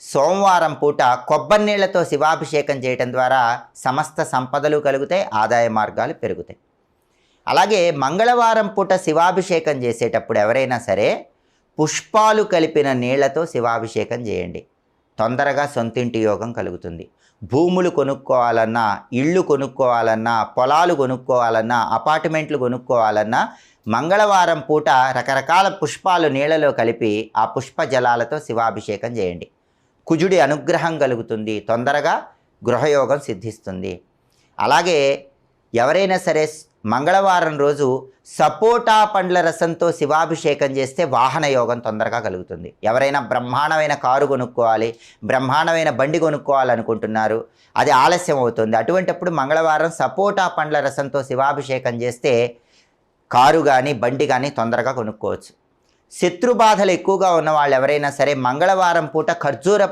సోమవారం పూట కొబ్బరి నీళ్లతో శివాభిషేకం చేయటం ద్వారా సమస్త సంపదలు కలుగుతాయి, ఆదాయ మార్గాలు పెరుగుతాయి. అలాగే మంగళవారం పూట శివాభిషేకం చేసేటప్పుడు ఎవరైనా సరే పుష్పాలు కలిపిన నీళ్లతో శివాభిషేకం చేయండి. తొందరగా సొంతింటి యోగం కలుగుతుంది. భూములు కొనుక్కోవాలన్నా, ఇళ్ళు కొనుక్కోవాలన్నా, పొలాలు కొనుక్కోవాలన్నా, అపార్ట్మెంట్లు కొనుక్కోవాలన్నా మంగళవారం పూట రకరకాల పుష్పాలు నీళ్లలో కలిపి ఆ పుష్ప జలాలతో శివాభిషేకం చేయండి. కుజుడి అనుగ్రహం కలుగుతుంది, తొందరగా గృహయోగం సిద్ధిస్తుంది. అలాగే ఎవరైనా సరే మంగళవారం రోజు సపోటా పండ్ల రసంతో శివాభిషేకం చేస్తే వాహన యోగం తొందరగా కలుగుతుంది. ఎవరైనా బ్రహ్మాండమైన కారు కొనుక్కోవాలి, బ్రహ్మాండమైన బండి కొనుక్కోవాలనుకుంటున్నారు, అది ఆలస్యం అవుతుంది. అటువంటప్పుడు మంగళవారం సపోటా పండ్ల రసంతో శివాభిషేకం చేస్తే కారు కానీ బండి కానీ తొందరగా కొనుక్కోవచ్చు. శత్రు బాధలు ఎక్కువగా ఉన్న వాళ్ళు ఎవరైనా సరే మంగళవారం పూట ఖర్జూర